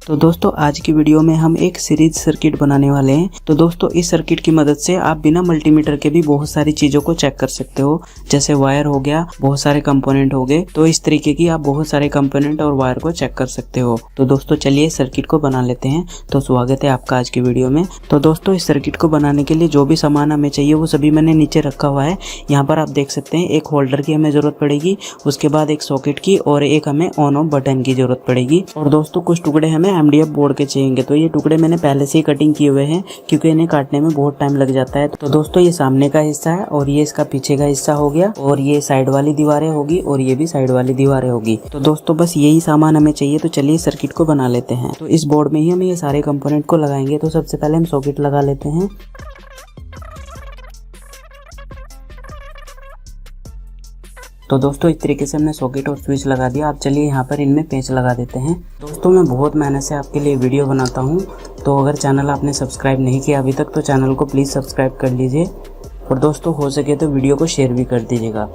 तो दोस्तों आज की वीडियो में हम एक सीरीज सर्किट बनाने वाले हैं। तो दोस्तों इस सर्किट की मदद से आप बिना मल्टीमीटर के भी बहुत सारी चीजों को चेक कर सकते हो, जैसे वायर हो गया, बहुत सारे कंपोनेंट हो गए। तो इस तरीके की आप बहुत सारे कंपोनेंट और वायर को चेक कर सकते हो। तो दोस्तों चलिए सर्किट को बना लेते हैं। तो स्वागत है आपका आज की वीडियो में। तो दोस्तों इस सर्किट को बनाने के लिए जो भी सामान हमें चाहिए वो सभी मैंने नीचे रखा हुआ है। यहाँ पर आप देख सकते हैं एक होल्डर की हमें जरूरत पड़ेगी, उसके बाद एक सॉकेट की और एक हमें ऑन ऑफ बटन की जरूरत पड़ेगी। और दोस्तों कुछ टुकड़े हमें MDF बोर्ड के चाहिए। तो ये टुकड़े मैंने पहले से ही कटिंग किए हुए हैं क्योंकि इन्हें काटने में बहुत टाइम लग जाता है। तो दोस्तों ये सामने का हिस्सा है और ये इसका पीछे का हिस्सा हो गया, और ये साइड वाली दीवारें होगी और ये भी साइड वाली दीवारें होगी। तो दोस्तों बस यही सामान हमें चाहिए। तो चलिए सर्किट को बना लेते हैं। तो इस बोर्ड में ही हम ये सारे कंपोनेंट को लगाएंगे। तो सबसे पहले हम सॉकेट लगा लेते हैं। तो दोस्तों इस तरीके से हमने सॉकेट और स्विच लगा दिया। अब चलिए यहाँ पर इनमें पेंच लगा देते हैं। दोस्तों मैं बहुत मेहनत से आपके लिए वीडियो बनाता हूँ, तो अगर चैनल आपने सब्सक्राइब नहीं किया अभी तक तो चैनल को प्लीज़ सब्सक्राइब कर लीजिए, और दोस्तों हो सके तो वीडियो को शेयर भी कर दीजिएगा।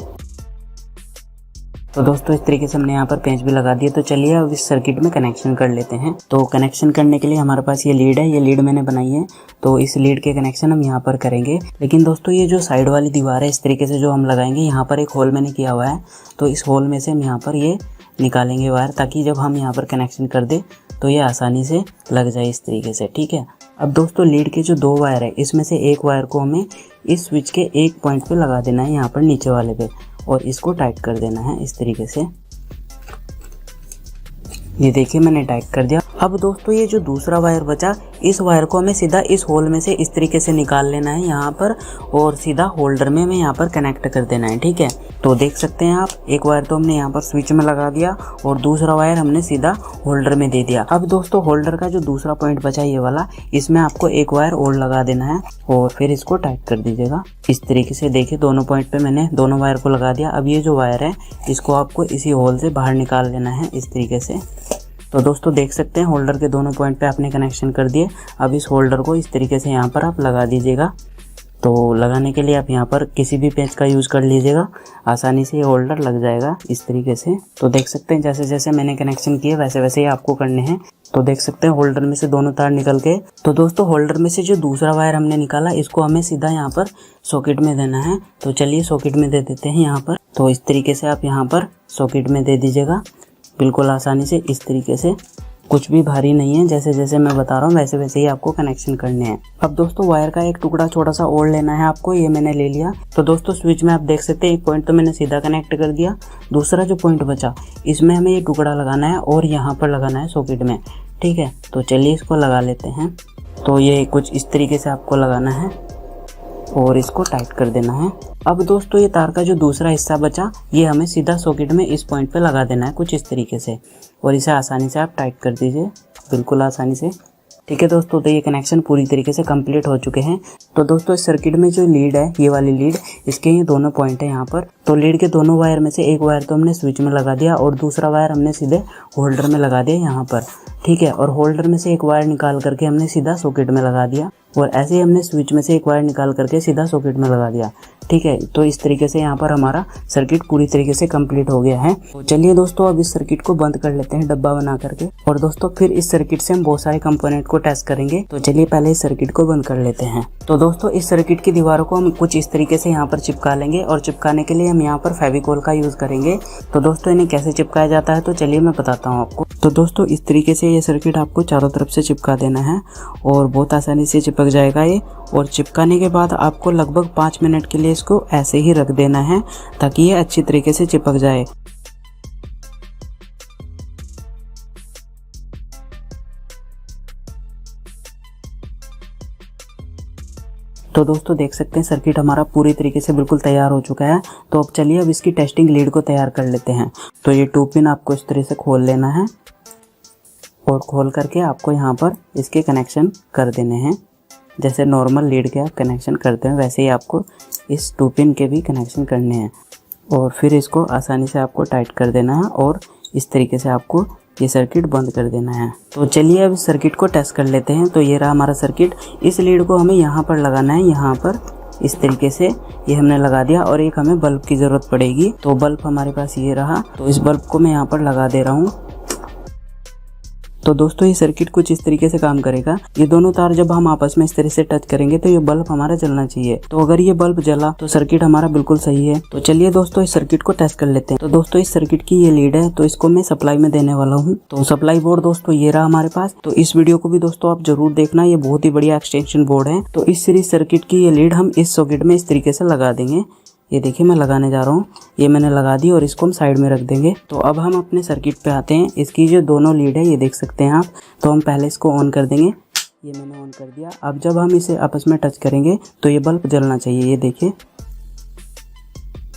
तो दोस्तों इस तरीके से हमने यहाँ पर पेंच भी लगा दिए। तो चलिए अब इस सर्किट में कनेक्शन कर लेते हैं। तो कनेक्शन करने के लिए हमारे पास ये लीड है, ये लीड मैंने बनाई है। तो इस लीड के कनेक्शन हम यहाँ पर करेंगे। लेकिन दोस्तों ये जो साइड वाली दीवार है इस तरीके से जो हम लगाएंगे, यहाँ पर एक होल मैंने किया हुआ है। तो इस होल में से हम यहाँ पर ये निकालेंगे वायर, ताकि जब हम यहाँ पर कनेक्शन कर दे तो ये आसानी से लग जाए इस तरीके से। ठीक है। अब दोस्तों लीड के जो दो वायर है इसमें से एक वायर को हमें इस स्विच के एक पॉइंट पे लगा देना है, यहाँ पर नीचे वाले पे, और इसको टाइट कर देना है इस तरीके से। ये देखिए मैंने टाइट कर दिया। अब दोस्तों ये जो दूसरा वायर बचा, इस वायर को हमें सीधा इस होल में से इस तरीके से निकाल लेना है यहाँ पर, और सीधा होल्डर में हमें यहाँ पर कनेक्ट कर देना है। ठीक है। तो देख सकते हैं आप, एक वायर तो हमने यहाँ पर स्विच में लगा दिया और दूसरा वायर हमने सीधा होल्डर में दे दिया। अब दोस्तों होल्डर का जो दूसरा पॉइंट बचा ये वाला, इसमें आपको एक वायर और लगा देना है और फिर इसको टाइट कर दीजिएगा इस तरीके से। देखिए दोनों पॉइंट पे मैंने दोनों वायर को लगा दिया। अब ये जो वायर है इसको आपको इसी होल से बाहर निकाल लेना है इस तरीके से। तो दोस्तों देख सकते हैं होल्डर के दोनों पॉइंट पे आपने कनेक्शन कर दिए। अब इस होल्डर को इस तरीके से यहाँ पर आप लगा दीजिएगा। तो लगाने के लिए आप यहाँ पर किसी भी पेंच का यूज़ कर लीजिएगा, आसानी से ये होल्डर लग जाएगा इस तरीके से। तो देख सकते हैं जैसे जैसे मैंने कनेक्शन किए वैसे वैसे ही आपको करने हैं। तो देख सकते हैं होल्डर में से दोनों तार निकल गए। तो दोस्तों होल्डर में से जो दूसरा वायर हमने निकाला इसको हमें सीधा यहाँ पर सॉकेट में देना है। तो चलिए सॉकेट में दे देते हैं यहाँ पर। तो इस तरीके से आप यहाँ पर सॉकेट में दे दीजिएगा बिल्कुल आसानी से इस तरीके से। कुछ भी भारी नहीं है, जैसे जैसे मैं बता रहा हूँ वैसे वैसे ही आपको कनेक्शन करने हैं। अब दोस्तों वायर का एक टुकड़ा छोटा सा और लेना है आपको, ये मैंने ले लिया। तो दोस्तों स्विच में आप देख सकते हैं एक पॉइंट तो मैंने सीधा कनेक्ट कर दिया। दूसरा जो पॉइंट बचा इसमें हमें ये टुकड़ा लगाना है और यहाँ पर लगाना है सॉकेट में। ठीक है। तो चलिए इसको लगा लेते हैं। तो ये कुछ इस तरीके से आपको लगाना है और इसको टाइट कर देना है। अब दोस्तों ये तार का जो दूसरा हिस्सा बचा ये हमें सीधा सॉकेट में इस पॉइंट पे लगा देना है कुछ इस तरीके से, और इसे आसानी से आप टाइट कर दीजिए बिल्कुल आसानी से। ठीक है दोस्तों, तो ये कनेक्शन पूरी तरीके से कंप्लीट हो चुके हैं। तो दोस्तों इस सर्किट में जो लीड है ये वाली लीड, इसके ये दोनों पॉइंट है यहाँ पर। तो लीड के दोनों वायर में से एक वायर तो हमने स्विच में लगा दिया और दूसरा वायर हमने सीधे होल्डर में लगा दिया यहाँ पर। ठीक है। और होल्डर में से एक वायर निकाल करके हमने सीधा सॉकेट में लगा दिया, और ऐसे ही हमने स्विच में से एक वायर निकाल करके सीधा सॉकेट में लगा दिया। ठीक है। तो इस तरीके से यहाँ पर हमारा सर्किट पूरी तरीके से कंप्लीट हो गया है। तो चलिए दोस्तों अब इस सर्किट को बंद कर लेते हैं डब्बा बना करके, और दोस्तों फिर इस सर्किट से हम बहुत सारे कंपोनेंट को टेस्ट करेंगे। तो चलिए पहले इस सर्किट को बंद कर लेते हैं। तो दोस्तों इस सर्किट की दीवारों को हम कुछ इस तरीके से यहाँ पर चिपका लेंगे, और चिपकाने के लिए हम यहाँ पर फेविकोल का यूज करेंगे। तो दोस्तों इन्हें कैसे चिपकाया जाता है तो चलिए मैं बताता हूँ आपको। तो दोस्तों इस तरीके से ये सर्किट आपको चारों तरफ से चिपका देना है और बहुत आसानी से चिपक जाएगा ये। और चिपकाने के बाद आपको लगभग 5 मिनट के लिए इसको ऐसे ही रख देना है ताकि ये अच्छी तरीके से चिपक जाए। तो दोस्तों देख सकते हैं सर्किट हमारा पूरी तरीके से बिल्कुल तैयार हो चुका है। तो अब चलिए अब इसकी टेस्टिंग लीड को तैयार कर लेते हैं। तो ये 2 पिन आपको इस तरह से खोल लेना है, और खोल करके आपको यहाँ पर इसके कनेक्शन कर देने हैं। जैसे नॉर्मल लीड के आप कनेक्शन करते हैं वैसे ही आपको इस 2 पिन के भी कनेक्शन करने हैं, और फिर इसको आसानी से आपको टाइट कर देना है और इस तरीके से आपको ये सर्किट बंद कर देना है। तो चलिए अब इस सर्किट को टेस्ट कर लेते हैं। तो ये रहा हमारा सर्किट। इस लीड को हमें यहाँ पर लगाना है, यहाँ पर इस तरीके से ये हमने लगा दिया, और एक हमें बल्ब की ज़रूरत पड़ेगी। तो बल्ब हमारे पास ये रहा। तो इस बल्ब को मैं यहाँ पर लगा दे रहा हूँ। तो दोस्तों ये सर्किट कुछ इस तरीके से काम करेगा। ये दोनों तार जब हम आपस में इस तरह से टच करेंगे तो ये बल्ब हमारा जलना चाहिए। तो अगर ये बल्ब जला तो सर्किट हमारा बिल्कुल सही है। तो चलिए दोस्तों इस सर्किट को टेस्ट कर लेते हैं। तो दोस्तों इस सर्किट की ये लीड है, तो इसको मैं सप्लाई में देने वाला हूँ। तो सप्लाई बोर्ड दोस्तों ये रहा हमारे पास। तो इस वीडियो को भी दोस्तों आप जरूर देखना, ये बहुत ही बढ़िया एक्सटेंशन बोर्ड है। तो इस सीरीज सर्किट की ये लीड हम इस सॉकेट में इस तरीके से लगा देंगे। ये देखिए मैं लगाने जा रहा हूँ, ये मैंने लगा दी और इसको हम साइड में रख देंगे। तो अब हम अपने सर्किट पे आते हैं। इसकी जो दोनों लीड है ये देख सकते हैं आप। तो हम पहले इसको ऑन कर देंगे, ये मैंने ऑन कर दिया। अब जब हम इसे आपस में टच करेंगे तो ये बल्ब जलना चाहिए, ये देखिए।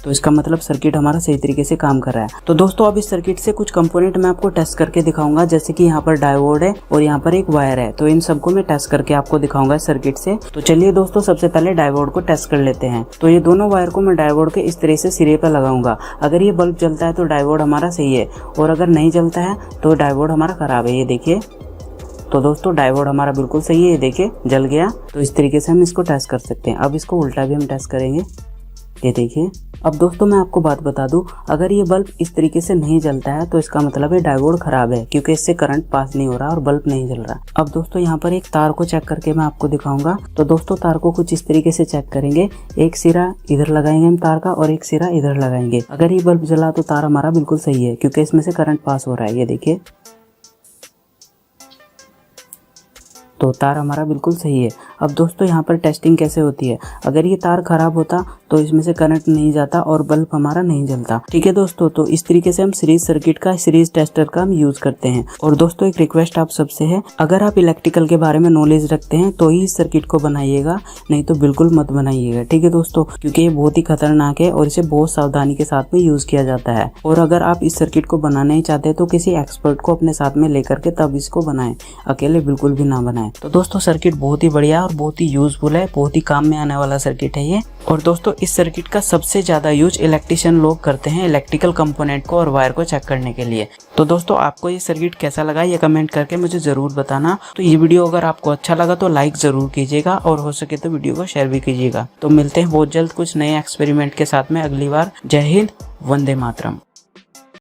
तो इसका मतलब सर्किट हमारा सही तरीके से काम कर रहा है। तो दोस्तों अब इस सर्किट से कुछ कंपोनेंट मैं आपको टेस्ट करके दिखाऊंगा, जैसे कि यहाँ पर डायोड है और यहाँ पर एक वायर है। तो इन सबको मैं टेस्ट करके आपको दिखाऊंगा इस सर्किट से। तो चलिए दोस्तों सबसे पहले डायोड को टेस्ट कर लेते हैं। तो ये दोनों वायर को मैं डायोड के इस तरह से सिरे पर लगाऊंगा। अगर ये बल्ब जलता है तो डायोड हमारा सही है, और अगर नहीं जलता है तो डायोड हमारा खराब है, ये देखिए। तो दोस्तों डायोड हमारा बिल्कुल सही है, ये देखिए जल गया। तो इस तरीके से हम इसको टेस्ट कर सकते हैं। अब इसको उल्टा भी हम टेस्ट करेंगे, ये देखिए। अब दोस्तों मैं आपको बात बता दूं, अगर ये बल्ब इस तरीके से नहीं जलता है तो इसका मतलब है डायोड खराब है, क्योंकि इससे करंट पास नहीं हो रहा और बल्ब नहीं जल रहा। अब दोस्तों यहाँ पर एक तार को चेक करके मैं आपको दिखाऊंगा। तो दोस्तों तार को कुछ इस तरीके से चेक करेंगे। एक सिरा इधर लगाएंगे हम तार का और एक सिरा इधर लगाएंगे। अगर ये बल्ब जला तो तार हमारा बिल्कुल सही है, क्योंकि इसमें से करंट पास हो रहा है, ये देखिए। तो तार हमारा बिल्कुल सही है। अब दोस्तों यहाँ पर टेस्टिंग कैसे होती है, अगर ये तार खराब होता तो इसमें से करंट नहीं जाता और बल्ब हमारा नहीं जलता। ठीक है दोस्तों, तो इस तरीके से हम सीरीज सर्किट का, सीरीज टेस्टर का हम यूज करते हैं। और दोस्तों एक रिक्वेस्ट आप सबसे है, अगर आप इलेक्ट्रिकल के बारे में नॉलेज रखते हैं तो ही इस सर्किट को बनाइएगा, नहीं तो बिल्कुल मत बनाइएगा। ठीक है दोस्तों, क्योंकि ये बहुत ही खतरनाक है और इसे बहुत सावधानी के साथ में यूज किया जाता है। और अगर आप इस सर्किट को बनाना ही चाहते हैं तो किसी एक्सपर्ट को अपने साथ में लेकर के तब इसको बनाएं, अकेले बिल्कुल भी ना बनाएं। तो दोस्तों सर्किट बहुत ही बढ़िया और बहुत ही यूजफुल है, बहुत ही काम में आने वाला सर्किट है ये। और दोस्तों इस सर्किट का सबसे ज्यादा यूज इलेक्ट्रिशियन लोग करते हैं इलेक्ट्रिकल कंपोनेंट को और वायर को चेक करने के लिए। तो दोस्तों आपको ये सर्किट कैसा लगा ये कमेंट करके मुझे जरूर बताना। तो ये वीडियो अगर आपको अच्छा लगा तो लाइक जरूर कीजिएगा और हो सके तो वीडियो को शेयर भी कीजिएगा। तो मिलते हैं बहुत जल्द कुछ नए एक्सपेरिमेंट के साथ में अगली बार। जय हिंद, वंदे मातरम।